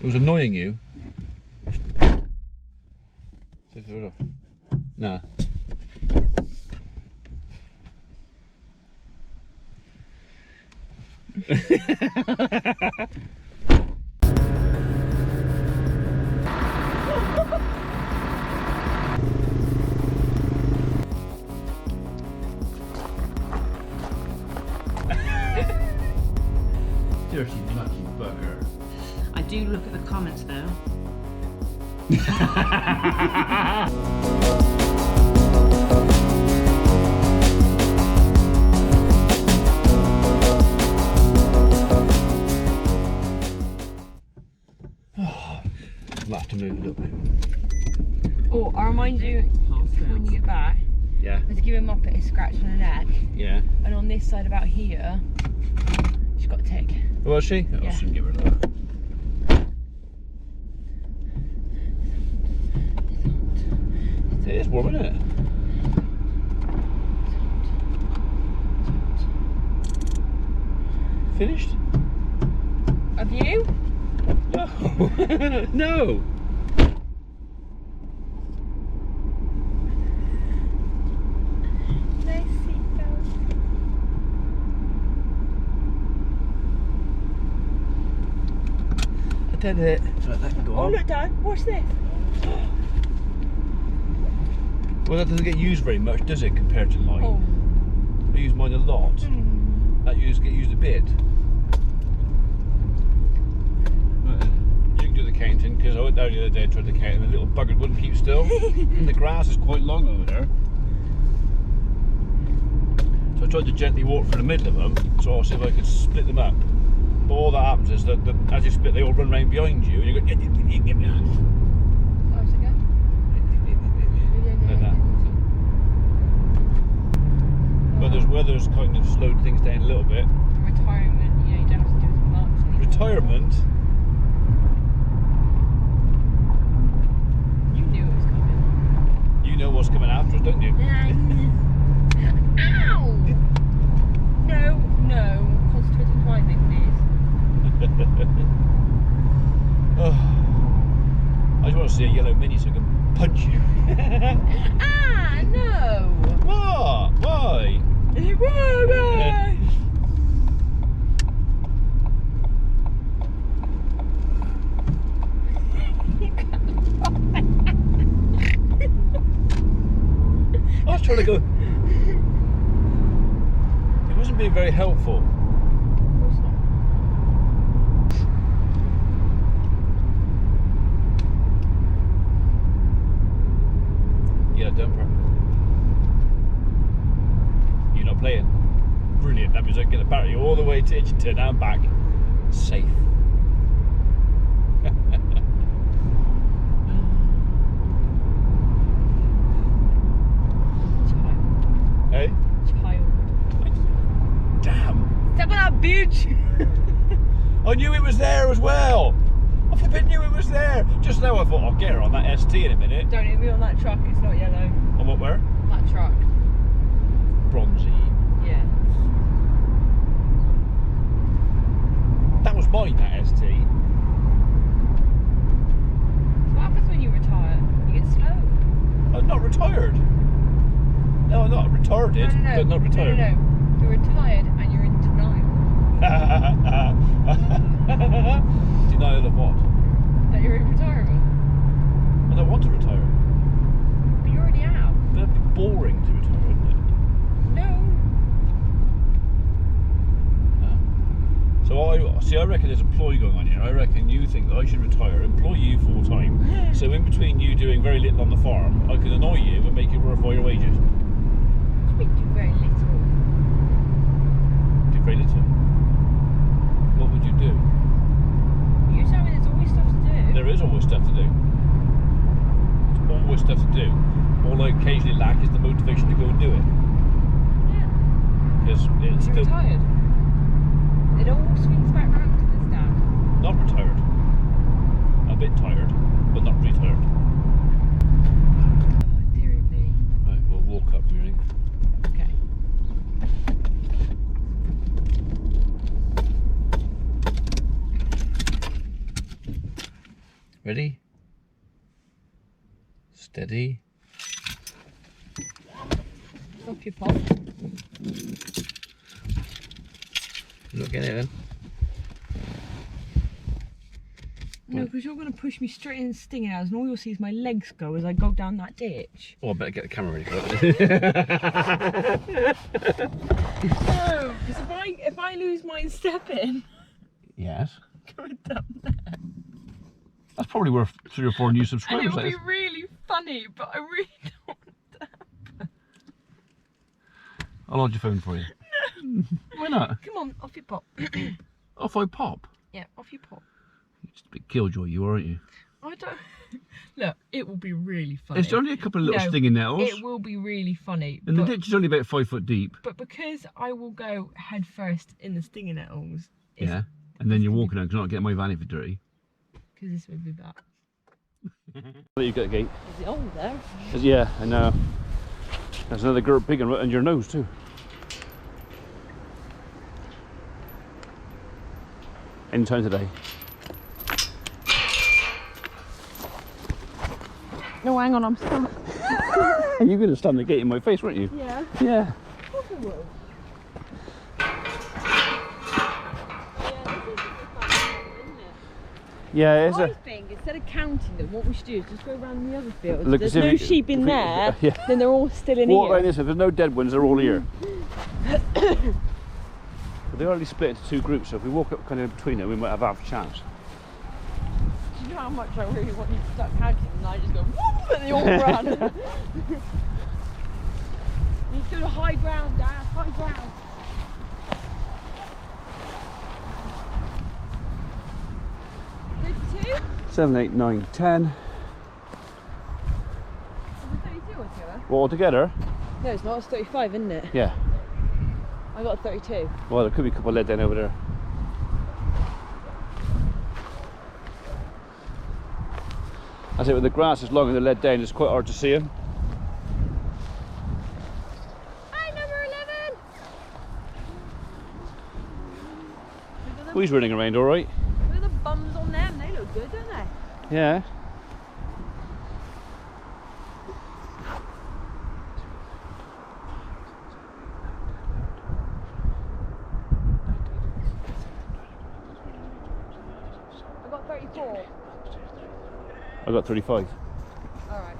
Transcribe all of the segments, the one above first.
It was annoying you. Nah. Dirty mucky bugger. I do look at the comments though. I'll have to move it up. Oh, I'll remind you when you get back. Yeah. Let's give Muppet a scratch on her neck. Yeah. And on this side about here, she's got a tick. Was she? Oh, Yeah. I shouldn't give her that. It is warm, isn't it? Finished? Have you? No. No. Nice seatbelt. I did it. Let that go Oh on. look, Dad, watch this. Well, that doesn't get used very much, does it, compared to mine? Oh. I use mine a lot. That get used a bit. You can do the counting, because I went down the other day and tried to count and the little bugger wouldn't keep still. And the grass is quite long over there. So I tried to gently walk through the middle of them, so I'll see if I could split them up. But all that happens is that as you split, they all run round behind you, and you go, Oh, is it good? like that. Weather's kind of slowed things down a little bit. Retirement, you know, you don't have to do as much. Retirement? You knew it was coming. You know what's coming after us, don't you? Ow! No, no. Concentrating driving, please. Oh, I just want to see a yellow mini so I can punch you. Ah, no! What? Why? Why? I was trying to go. It wasn't being very helpful. Yeah, dumper. You're not playing. Brilliant. That means I can get the battery all the way to Edgerton and back. Safe. Hey? Child. Damn. Step on that bitch! I knew it was there as well. I flipping knew it was there. Just now I thought I'll get her on that ST in a minute. Don't hit me on that truck, it's not yellow. On what where? That truck. Bronzy. Yeah. That was mine, that ST. What happens when you retire? You get slow. I'm not retired. No, I'm not retarded, No. but not retired. No. You're retired and you're in denial. Denial of what? That you're in retirement. I don't want to retire. But you already have. But it'd be boring to retire, wouldn't it? No. So I reckon there's a ploy going on here. I reckon you think that I should retire, employ you full time. So in between you doing very little on the farm, I can annoy you and make it worth all your wages. We do very little. Do very little. What would you do? You tell me there's always stuff to do. There is always stuff to do. There's always stuff to do. All I occasionally lack is the motivation to go and do it. Yeah. Because it's You're still retired. It all swings back round to this, Dad. not retired. A bit tired, but not retired. Oh, dearie me. Right, we'll walk up really. Okay. Ready? Steady. Off your pop. Look at it then. No, because you're going to push me straight in stinging arrows, and all you'll see is my legs go as I go down that ditch. Oh, I better get the camera ready for that. No, because if I lose my step in, Yes. going down there. That's probably worth 3 or 4 new And subscribers. it would be really funny, but I really don't want that. I'll hold your phone for you. No. Why not? Come on, off your pop. Off I pop. Yeah, off your pop. You're just a bit killjoy, you are, aren't you? I don't. Look, it will be really funny. It's only a couple of little No, stinging nettles. It will be really funny. And the ditch is only about 5 foot deep. But because I will go head first in the stinging nettles. Yeah. And then you're walking out because I'm not getting my van if it's dirty. Because this would be bad. You've got a gate. Is it on there? Yeah, I know. There's another girl big one right on your nose too. Anytime today. No, hang on, I'm stuck. And you're going to stand the gate in my face, weren't you? Yeah. Yeah. Of course I will. Yeah, it's I think instead of counting them, what we should do is just go around the other fields. Look, There's see if no we- sheep in there, yeah. then they're all still in walk here. like this. If there's no dead ones, they're all here. But they're already split into 2 groups, so if we walk up kind of between them, we might have half a chance. Do you know how much I really want you to start counting and I just go whoop and they all run? You need to go to high ground, Dad, high ground. Good 2? 7, 8, 9, 10. Is it 32 altogether? Well, all together? No, it's not, it's 35, isn't it? Yeah. I got 32. Well, there could be a couple led down over there. I say when the grass is long and they're led down, it's quite hard to see them. Hi, number 11! Oh, he's running around all right. Look at the bums on them, they look good, don't they? Yeah. I got 34. I got 35. Alright.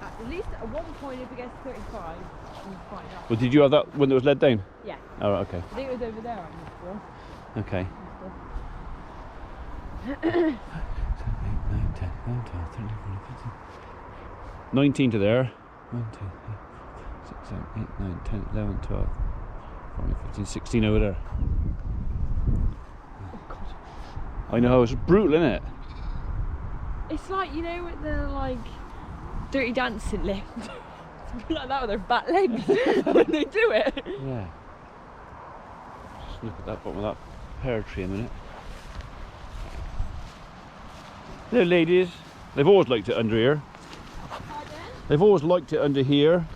At least at one point if it gets 35, we'll find out. Well, did you have that when it was led down? Yeah. Oh, right, okay. I think it was over there on this one. Okay. 8, 9, 10, 11, 12, 13, 14, 15. 19 to there. 1, 2, 3, 4, 5, 6, 7, 8, 9, 10, 11, 12, 14, 15, 16 over there. Oh god. I know, it's brutal, isn't it? It's like, you know, with the like Dirty Dancing lift. It's a bit like that with their back legs when they do it. Yeah. Just look at that bottom of that pear tree a minute. Hello, ladies. They've always liked it under here. Pardon? They've always liked it under here.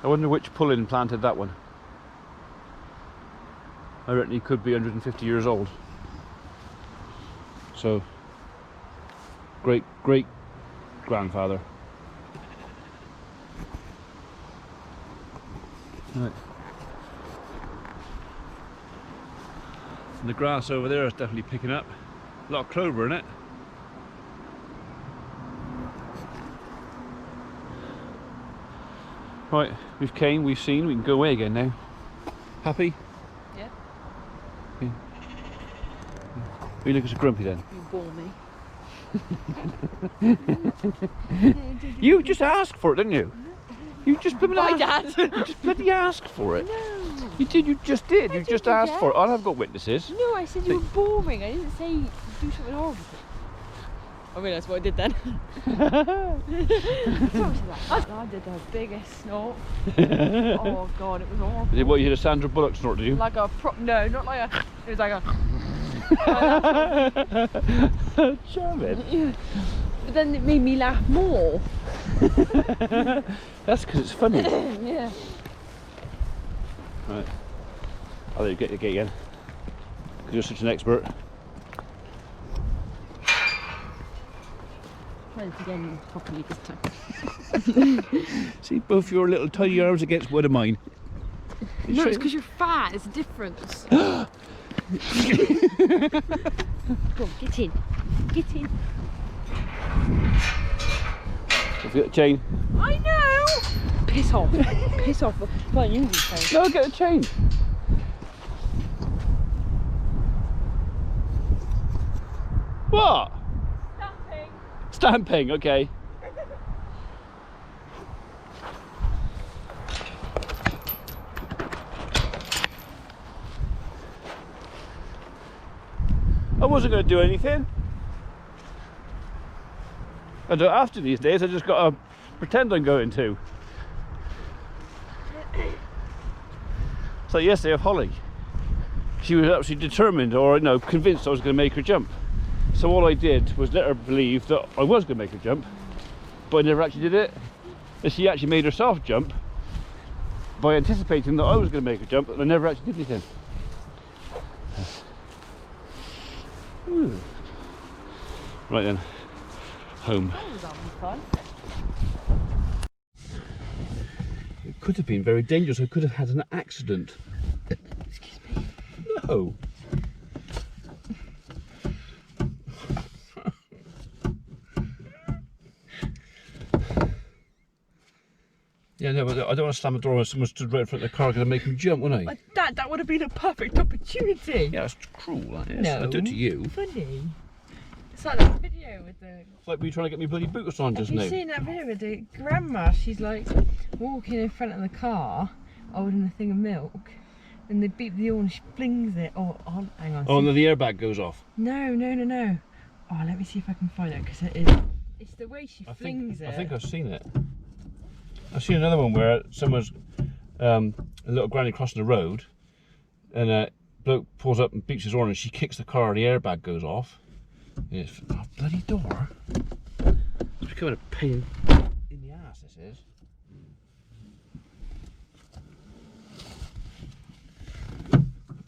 I wonder which pull-in planted that one. I reckon he could be 150 years old. So, great grandfather. Right. And the grass over there is definitely picking up. A lot of clover in it. Right, we've came, we've seen, we can go away again now. Happy? Yeah. Yeah. You look as grumpy then. You bore me. You just asked for it, didn't you? You just bloody Bye, Dad. You just bloody asked for it. No. You did, you just did. You did just you, asked for it. Dad? I've got witnesses. No, I said you were boring. I didn't say do something horrible. I mean, that's what I did then. I did the biggest snort. Oh god, it was awful. Is it what you did a Sandra Bullock snort, did you? Like a no, not like a. It was like a. Charming. Yeah. But then it made me laugh more. That's because it's funny. Yeah. Right. I'll let you get your gate again. Because you're such an expert. Try it again properly this time. See both your little tiny arms against one of mine. No, it's because you're fat. It's a difference. Go on, get in. Get in. Have you got a chain? I know! Piss off. Piss off. Fine, you can say. No, get a chain. What? Stamping. Stamping, okay. I wasn't going to do anything. I don't have to these days, I just got to pretend I'm going to. So yesterday with Holly, she was actually determined, or no, convinced I was going to make her jump. So all I did was let her believe that I was going to make her jump, but I never actually did it. And she actually made herself jump by anticipating that I was going to make her jump, and I never actually did anything. Ooh. Right then, home. That was having fun. It could have been very dangerous. I could have had an accident. Excuse me. No. Yeah, no, but I don't want to slam the door when someone stood right in front of the car going to make him jump, wouldn't I? But Dad, that would have been a perfect opportunity. Yeah, it's cruel, that is. No. I do it to you. Funny. It's like that video with the... It's like me trying to get me bloody boots on just Have now. you seen that video with the grandma? She's like walking in front of the car, holding a thing of milk, and they beep the horn, she flings it. Oh, hang on. Oh, and then the airbag goes off. No. Oh, let me see if I can find it, because it's the way she flings it. I think I've seen it. I've seen another one where someone's a little granny crossing the road, and a bloke pulls up and beeps his horn, and she kicks the car, and the airbag goes off. It's oh, bloody door. It's becoming a pain in the ass, this is.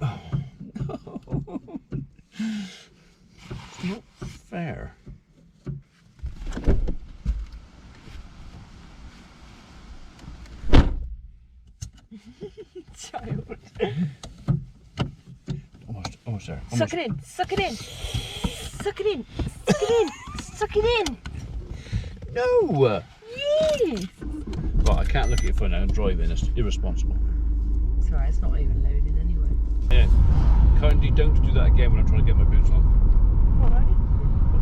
Oh no. It's not fair. Child. Almost there. Almost. Suck it in, suck it in. Suck it in, suck it in, suck it in. No! Yes! Well, I can't look at your phone now and drive in, it's irresponsible. It's alright, it's not even loading anyway. Yeah. Kindly don't do that again when I'm trying to get my boots on. Why?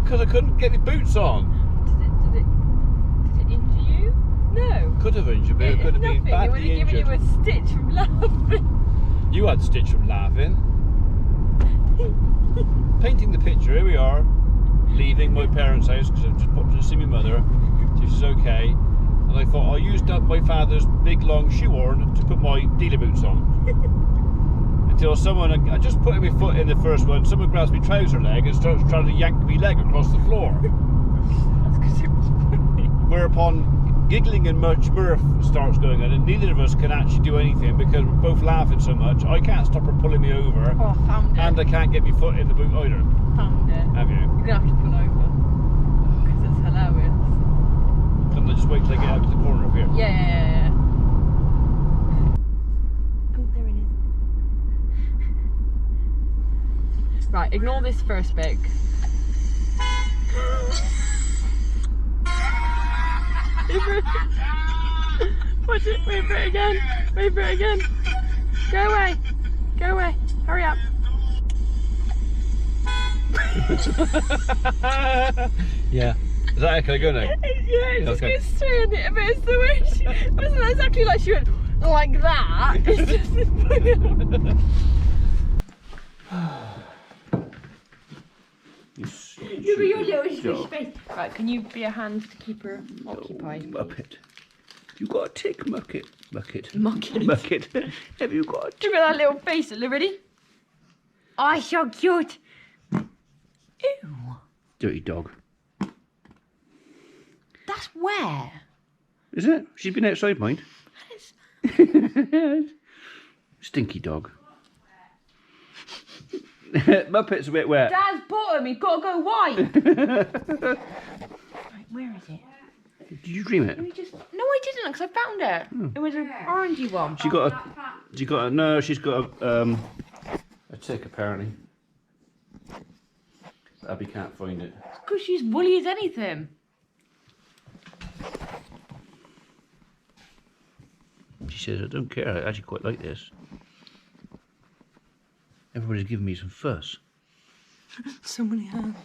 Because I couldn't get my boots on. Did it injure you? No. Could have injured me, it could have been Nothing. It would badly have given injured. you a stitch from laughing. You had a stitch from laughing. Painting the picture, here we are, leaving my parents' house because I've just popped to see my mother. So she's okay. And I thought I'll use my father's big long shoehorn to put my dealer boots on. Until someone, I just put my foot in the first one, someone grabs my trouser leg and starts trying to yank my leg across the floor. That's because it was funny. Whereupon giggling and much mirth starts going on, and neither of us can actually do anything because we're both laughing so much. I can't stop her pulling me over, Oh, I found it. and I can't get my foot in the boot either. Found it. Have you? You're going to have to pull over. Because it's hilarious. Couldn't I just wait till I get out to the corner up here? Yeah. Oh, there it is. Right, ignore this first bit. Watch it, wait for it again. Wait for it again. Go away. Go away. Hurry up. Yeah. Is that it? Can I go now? Yeah, it just Okay. goes through and it, but it's the way she, it wasn't exactly like she went like that. It's just this Look at your little squish face. Right, can you be a hand to keep her occupied? Muppet. You got a tick, Muppet. Muppet. Muppet. Have you got a tick? Look at that little face. Look, ready? Oh, so cute. Ew. Dirty dog. That's where. Is it? She's been outside, mind. Stinky dog. Muppet's a bit wet. Dad's bottom, he's got to go white. Right, where is it? Did you dream it? No, I didn't, because I found it. It was an orangey one. She's got a tick apparently. Abby can't find it. It's because she's woolly as anything. She says, I don't care, I actually quite like this. Everybody's giving me some fuss. So many hands.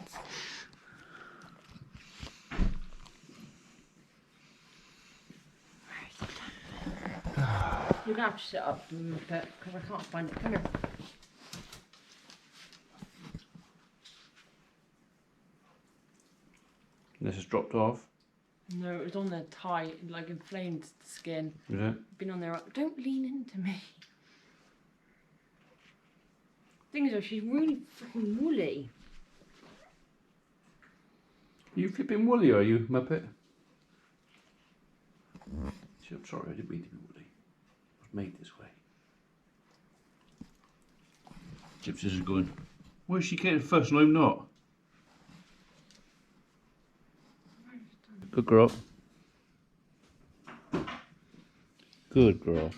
You're going to have to sit up and move it, because I can't find it. Come here. This has dropped off. No, it was on there tight, like inflamed the skin. Is it? Been on there. Don't lean into me. Thing is, though, she's really freaking woolly. You flipping woolly, are you, Muppet? I'm sorry, I didn't mean to be woolly. I was made this way. Gypsies is going, why is she getting fuss and I'm not? Good girl. Good girl.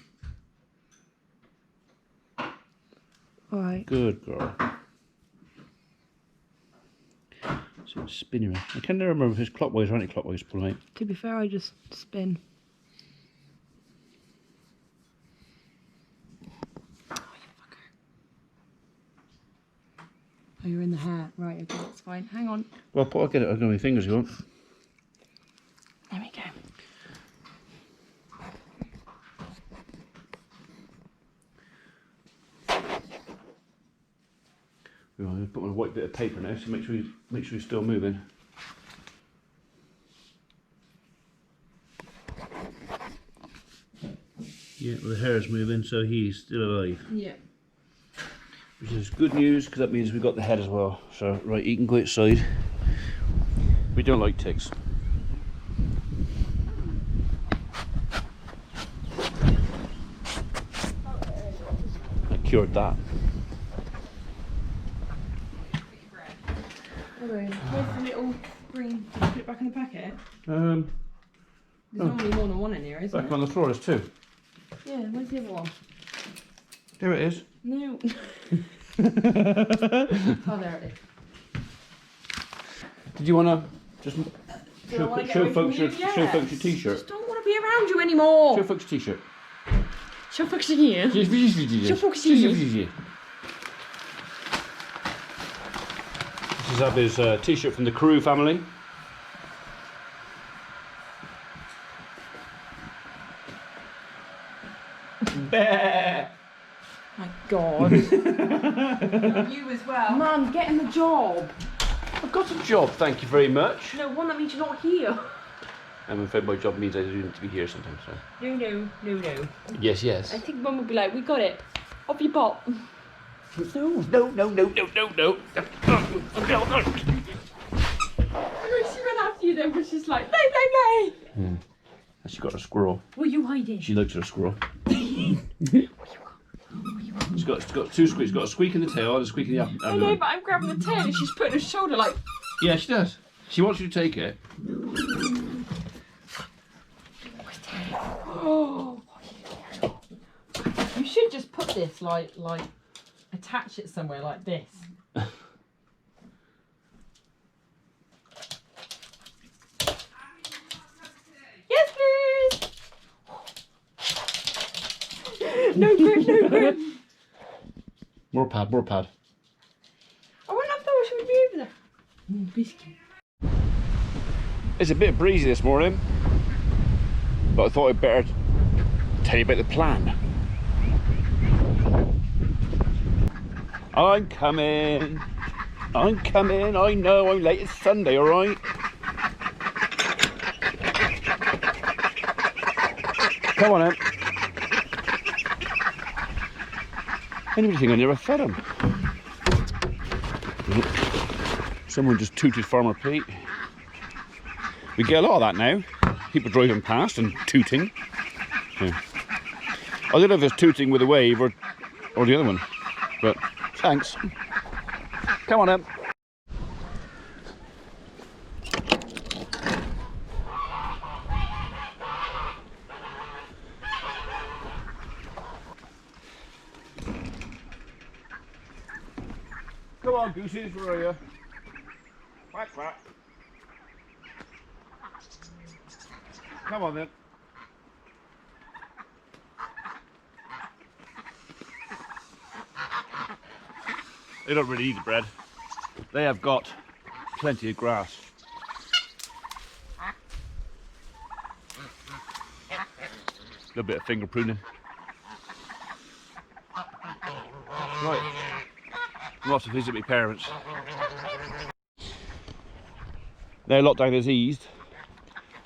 Alright. Good girl. So it's spinning around. I can never remember if it's clockwise or anti-clockwise, polite. To be fair, I just spin. Oh, you fucker. Oh, you're in the hair. Right, okay, that's fine. Hang on. Well, I'll get it. I'll go with my fingers if you want. There we go. I'm going to put on a white bit of paper now, so make sure he's still moving. Yeah, well, the hair's moving, so he's still alive. Yeah. Which is good news, because that means we've got the head as well. So, right, he can go outside. We don't like ticks. I cured that. Where's the little green? Did you put it back in the packet? There's normally more than one in here, isn't back on the floor, there's two. Yeah, where's the other one? There it is. No. Oh, there it is. Did you want to just show folks your Yes. t-shirt? Just don't want to be around you anymore. Show folks your t-shirt. Show folks in here. Show folks your This is Abby's t-shirt from the Crew family. Bear. My God. You as well. Man, get in the job. I've got a job, thank you very much. No, one that means you're not here. I'm afraid my job means I do need to be here sometimes. So. No. Yes, yes. I think Mum would be like, we got it. Off you pop. No. She ran after you then, but she's like, play. Hmm. She got a squirrel. What are you hiding? She likes her squirrel. She's got two squeaks. She's got a squeak in the tail and a squeak in the I know, but I'm grabbing the tail and she's putting her shoulder like... Yeah, she does. She wants you to take it. Oh. You should just put this like attach it somewhere like this. Yes, please. No grip. More pad. I wouldn't have thought she would be over there. Biscuit. It's a bit breezy this morning, but I thought I'd better tell you about the plan. I'm coming. I know I'm late. It's Sunday, all right? Come on, then. Anybody think I never fed him? So Someone just tooted Farmer Pete. We get a lot of that now. People driving past and tooting. Yeah. I don't know if it's tooting with a wave or the other one, but thanks. Come on in. Come on, gooses, where are you? Quack, quack. Come on then. They don't really eat the bread. They have got plenty of grass. A little bit of finger pruning. Right. I'm off to visit my parents. Now lockdown has eased.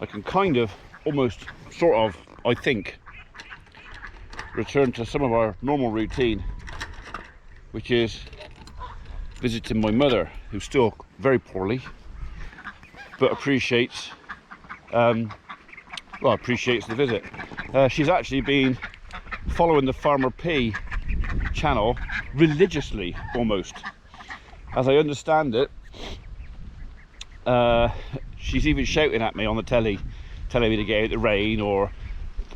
I can kind of, almost, sort of, I think, return to some of our normal routine, which is visiting my mother, who's still very poorly, but appreciates the visit. She's actually been following the Farmer P channel religiously, almost. As I understand it, she's even shouting at me on the telly, telling me to get out the rain or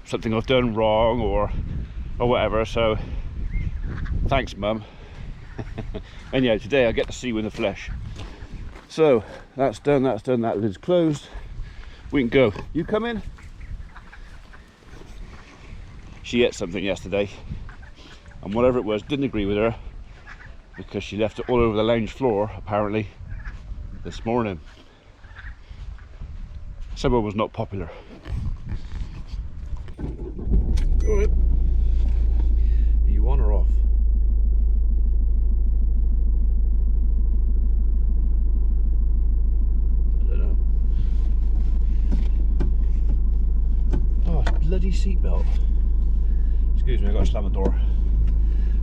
something I've done wrong or whatever. So thanks, Mum. And yeah, today I get to see you in the flesh. So that's done, that lid's closed. We can go. You come in. She ate something yesterday, and whatever it was, didn't agree with her, because she left it all over the lounge floor, apparently, this morning. Someone was not popular. All right. Are you on or off? Bloody seatbelt. Excuse me, I've got to slam the door.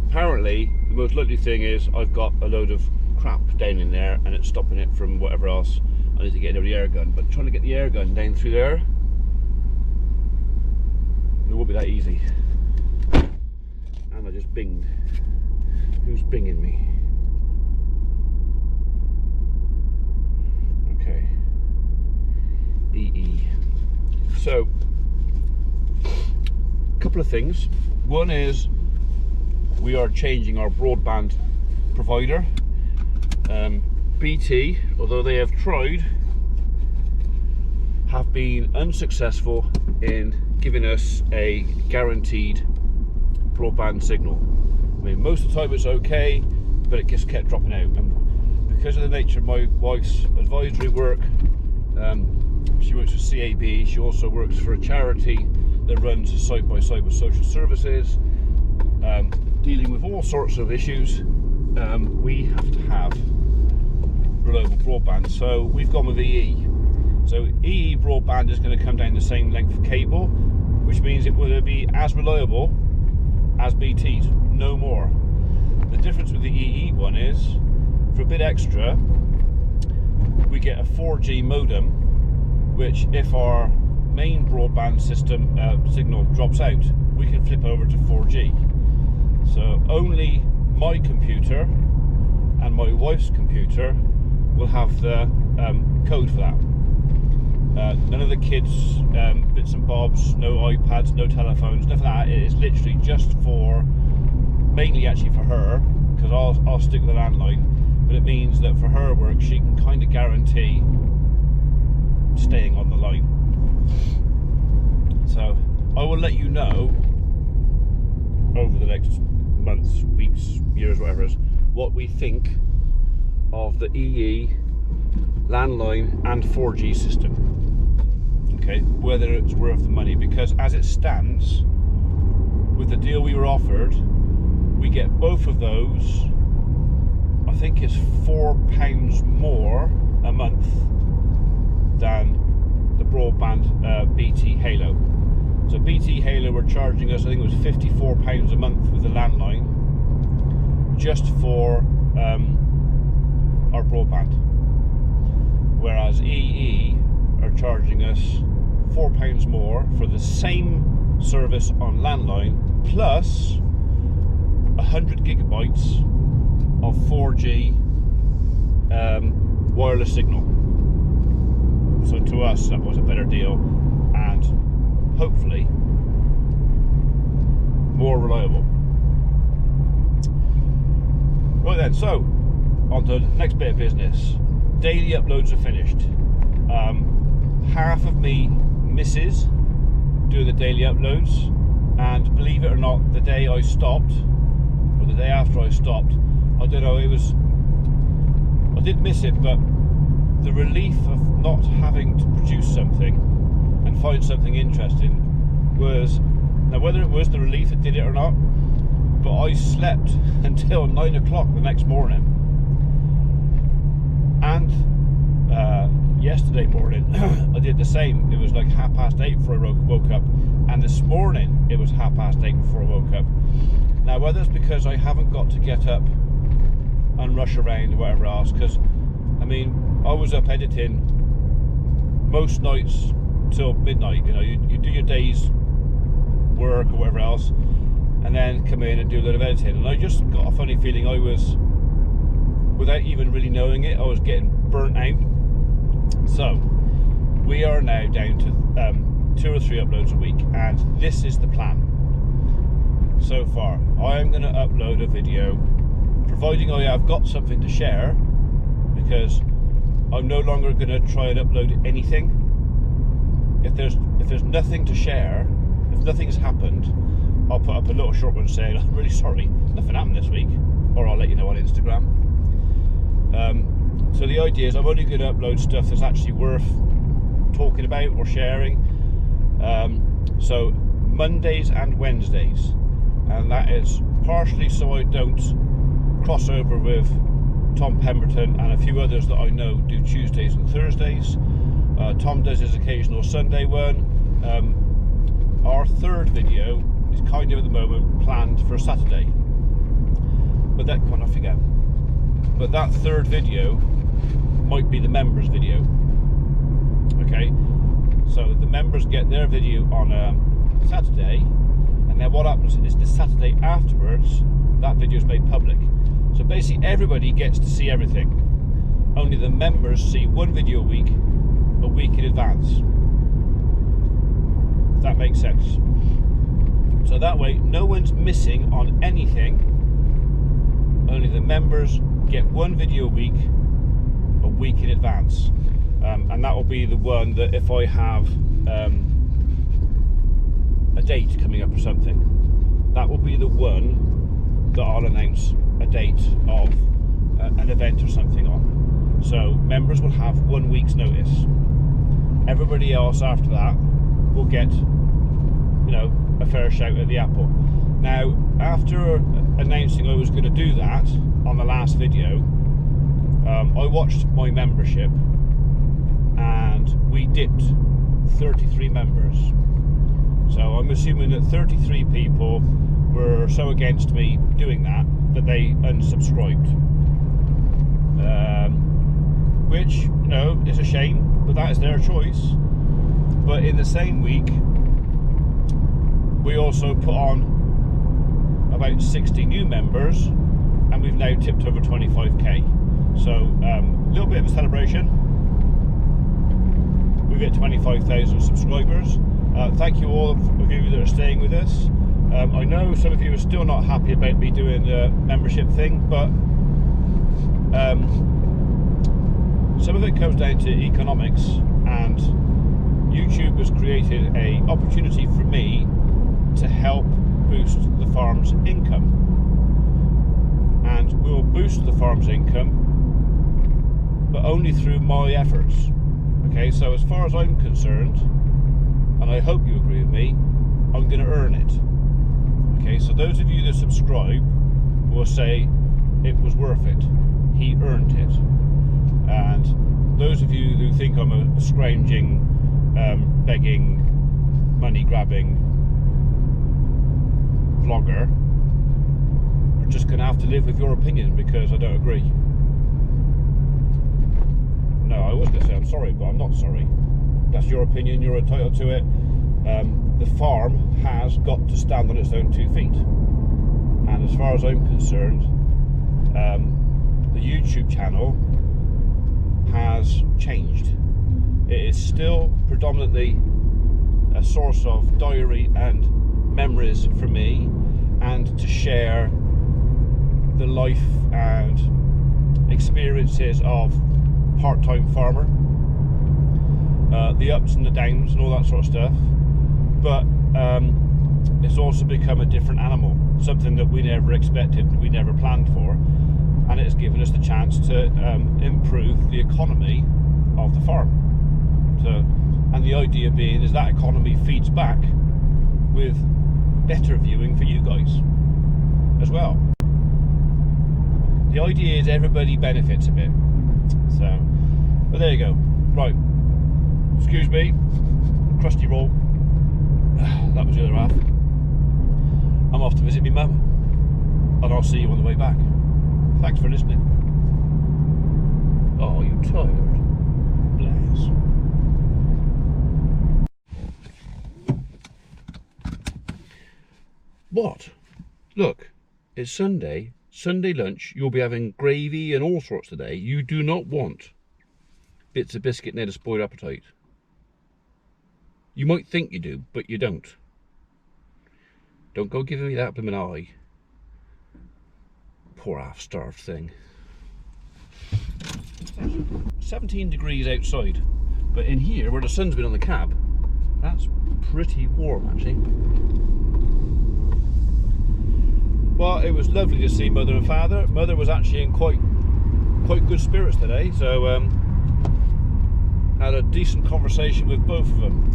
Apparently, the most likely thing is I've got a load of crap down in there and it's stopping it from whatever else. I need to get the air gun, but trying to get the air gun down through there, it won't be that easy. And I just binged. Who's binging me? Okay. EE. So, couple of things. One is we are changing our broadband provider. BT, although they have tried, have been unsuccessful in giving us a guaranteed broadband signal. I mean, most of the time it's okay, but it just kept dropping out. And because of the nature of my wife's advisory work, she works for CAB, she also works for a charity that runs side by side with social services, dealing with all sorts of issues. We have to have reliable broadband, so we've gone with EE. So EE broadband is going to come down the same length of cable, which means it will be as reliable as BT's, no more. The difference with the EE one is, for a bit extra, we get a 4G modem, which if our main broadband system signal drops out, we can flip over to 4G. So only my computer and my wife's computer will have the code for that. None of the kids' bits and bobs, no iPads, no telephones, nothing like that. It is literally just for, mainly actually for her, because I'll stick with the landline, but it means that for her work she can kind of guarantee staying on the line. So I will let you know over the next months, weeks, years, whatever it is, what we think of the EE landline and 4G system. Okay, whether it's worth the money, because as it stands, with the deal we were offered, we get both of those. I think it's £4 more a month than the broadband BT Halo. So BT Halo were charging us, I think it was £54 a month with the landline, just for our broadband. whereas EE are charging us £4 more for the same service on landline plus 100 gigabytes of 4G wireless signal. So to us that was a better deal and hopefully more reliable. Right then, so on to the next bit of business. Daily uploads are finished. Half of me misses doing the daily uploads, and believe it or not, the day I stopped, or the day after I stopped, I don't know, I did miss it, but the relief of not having to produce something and find something interesting was, now whether it was the relief that did it or not, but I slept until 9 o'clock the next morning. And yesterday morning I did the same. It was like 8:30 before I woke up, and this morning it was 8:30 before I woke up. Now whether it's because I haven't got to get up and rush around or whatever else, because I mean I was up editing most nights till midnight. You know, you do your day's work or whatever else, and then come in and do a lot of editing, and I just got a funny feeling I was, without even really knowing it, I was getting burnt out. So we are now down to 2 or 3 uploads a week, and this is the plan so far. I am going to upload a video, providing I have got something to share, because I'm no longer going to try and upload anything. If there's nothing to share, if nothing's happened, I'll put up a little short one saying I'm really sorry, nothing happened this week, or I'll let you know on Instagram. So the idea is I'm only going to upload stuff that's actually worth talking about or sharing. So Mondays and Wednesdays, and that is partially so I don't cross over with Tom Pemberton and a few others that I know do Tuesdays and Thursdays. Tom does his occasional Sunday one. Our third video is kind of at the moment planned for Saturday, but that can't I forget. But that third video might be the members video. Okay, so the members get their video on Saturday, and then what happens is the Saturday afterwards that video is made public. So basically everybody gets to see everything, only the members see one video a week in advance. If that makes sense. So that way no one's missing on anything, only the members get one video a week in advance. And that will be the one that if I have a date coming up or something, that will be the one that I'll announce a date of an event or something on. So members will have 1 week's notice. Everybody else after that will get, you know, a fair shout at the apple. Now, after announcing I was going to do that on the last video, I watched my membership, and we dipped 33 members. So I'm assuming that 33 people were so against me doing that they unsubscribed. Which, you know, is a shame, but that is their choice. But in the same week, we also put on about 60 new members, and we've now tipped over 25k. So a little bit of a celebration. We've hit 25,000 subscribers. Thank you all of you that are staying with us. I know some of you are still not happy about me doing the membership thing, but some of it comes down to economics, and YouTube has created an opportunity for me to help boost the farm's income, and we'll boost the farm's income but only through my efforts. Okay, so as far as I'm concerned, and I hope you agree with me, I'm going to earn it. Okay, so those of you that subscribe will say it was worth it, he earned it. And those of you who think I'm a scrounging, begging, money grabbing vlogger are just going to have to live with your opinion, because I don't agree. no, I was going to say I'm sorry, but I'm not sorry. That's your opinion, you're entitled to it. The farm has got to stand on its own 2 feet. And as far as I'm concerned, the YouTube channel has changed. It is still predominantly a source of diary and memories for me, and to share the life and experiences of part-time farmer, the ups and the downs and all that sort of stuff. But it's also become a different animal, something that we never expected, we never planned for, and it has given us the chance to improve the economy of the farm. So, and the idea being is that economy feeds back with better viewing for you guys as well. The idea is everybody benefits a bit. So, but there you go. Right, excuse me, crusty roll. That was the other half. I'm off to visit my mum, and I'll see you on the way back. Thanks for listening. Oh, you tired? Bless. What? Look, it's Sunday. Sunday lunch. You'll be having gravy and all sorts today. You do not want bits of biscuit near the spoiled appetite. You might think you do, but you don't. Don't go giving me that blooming eye. Poor half-starved thing. 17 degrees outside, but in here, where the sun's been on the cab, that's pretty warm actually. Well, it was lovely to see Mother and Father. Mother was actually in quite good spirits today, so had a decent conversation with both of them.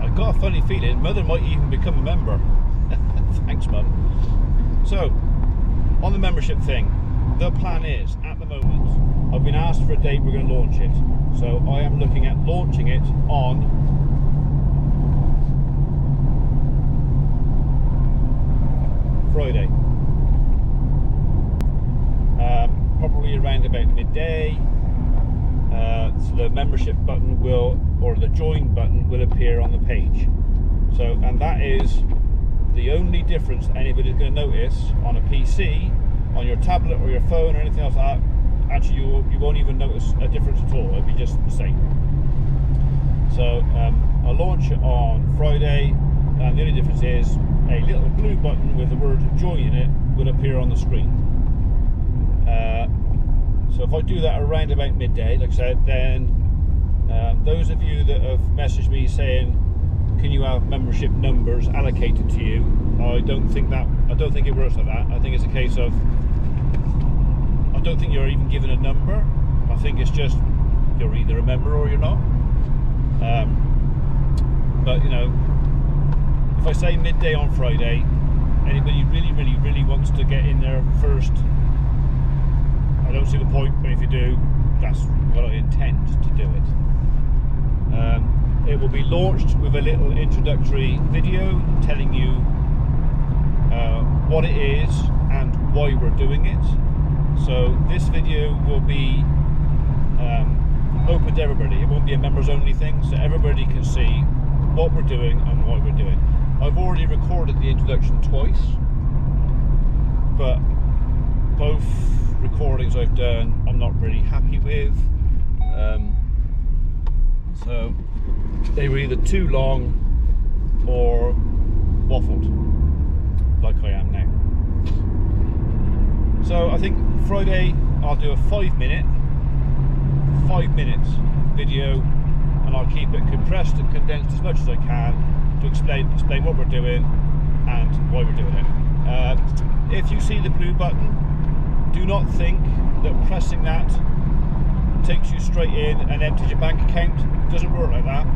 I got a funny feeling Mother might even become a member. Thanks, Mum. So, on the membership thing, the plan is, at the moment, I've been asked for a date we're going to launch it. So I am looking at launching it on Friday. Probably around about midday. So the membership button will, or the join button will appear on the page. So, and that is the only difference anybody's going to notice on a PC, on your tablet or your phone or anything else like that. Actually, you won't even notice a difference at all. It'll be just the same. So I'll launch it on Friday, and the only difference is a little blue button with the word join in it will appear on the screen. So if I do that around about midday, like I said, then those of you that have messaged me saying, can you have membership numbers allocated to you? I don't think it works like that. I think it's a case of, I don't think you're even given a number. I think it's just, you're either a member or you're not. But you know, if I say midday on Friday, anybody really wants to get in there first, I don't see the point, but if you do, that's what I intend to do it. It will be launched with a little introductory video telling you what it is and why we're doing it. So this video will be open to everybody. It won't be a members only thing, so everybody can see what we're doing and why we're doing. I've already recorded the introduction twice, but both recordings I've done I'm not really happy with. So they were either too long or waffled, like I am now. So I think Friday I'll do a 5 minutes video, and I'll keep it compressed and condensed as much as I can to explain what we're doing and why we're doing it. If you see the blue button, do not think that pressing that takes you straight in and empties your bank account. It doesn't work like that.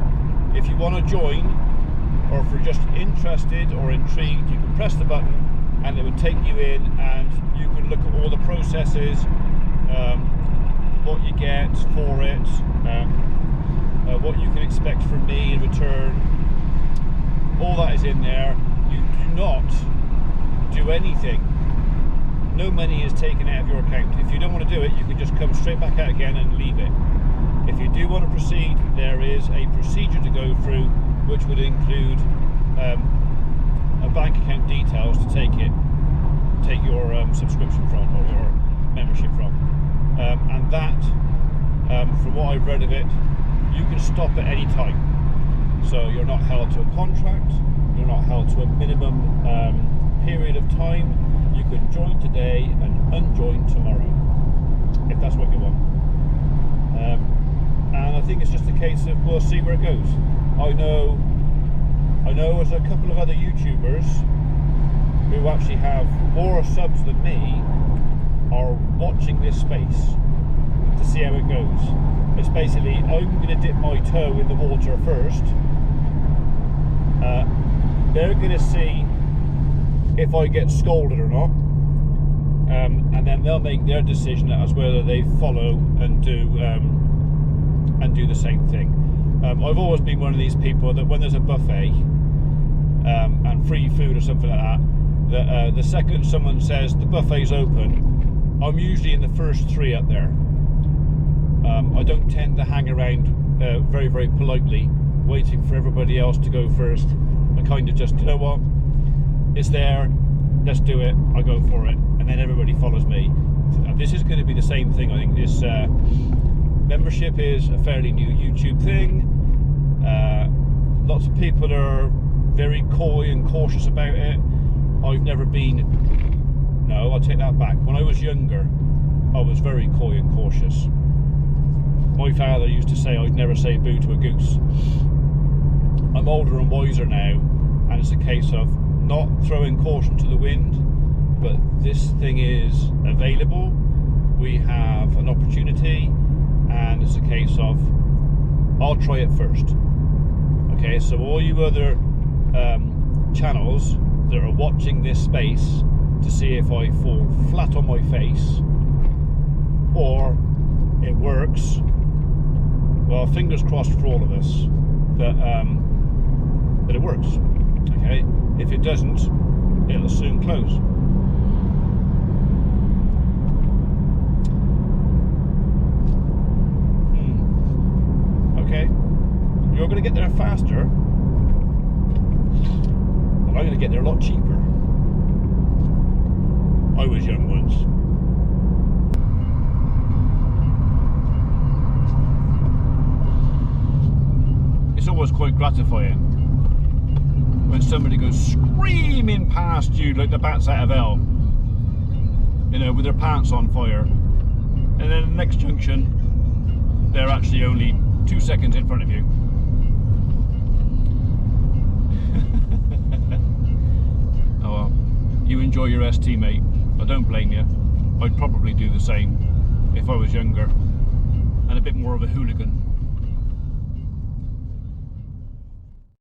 If you want to join, or if you're just interested or intrigued, you can press the button and it will take you in, and you can look at all the processes, what you get for it, what you can expect from me in return. All that is in there. You do not do anything, no money is taken out of your account. If you don't want to do it, you can just come straight back out again and leave it. If you do want to proceed, there is a procedure to go through, which would include a bank account details to take your subscription from, or your membership from, and that, from what I've read of it, you can stop at any time. So you're not held to a contract, you're not held to a minimum period of time. You can join today and unjoin tomorrow, if that's what you want. And I think it's just a case of we'll see where it goes. I know there's a couple of other YouTubers who actually have more subs than me are watching this space to see how it goes. It's basically, I'm going to dip my toe in the water first. They're going to see if I get scolded or not, and then they'll make their decision as whether they follow and do the same thing. I've always been one of these people that when there's a buffet and free food or something like that, the second someone says the buffet's open, I'm usually in the first 3 up there. I don't tend to hang around very, very politely waiting for everybody else to go first. I kind of just, you know what, it's there, let's do it, I go for it, and then everybody follows me. This is going to be the same thing. I think this membership is a fairly new YouTube thing. Lots of people are very coy and cautious about it. I've never been, no, I'll take that back. When I was younger, I was very coy and cautious. My father used to say I'd never say boo to a goose. I'm older and wiser now, and it's a case of not throwing caution to the wind, but this thing is available. We have an opportunity, and it's a case of I'll try it first. Okay, so all you other channels that are watching this space to see if I fall flat on my face or it works, well, fingers crossed for all of us that it works. Okay, if it doesn't, it'll soon close. Okay, you're going to get there faster, but I'm going to get there a lot cheaper. I was young once. It's always quite gratifying when somebody goes screaming past you like the bats out of hell, you know, with their pants on fire, and then the next junction they're actually only 2 seconds in front of you. Oh well, you enjoy your ST, mate. I don't blame you. I'd probably do the same if I was younger and a bit more of a hooligan.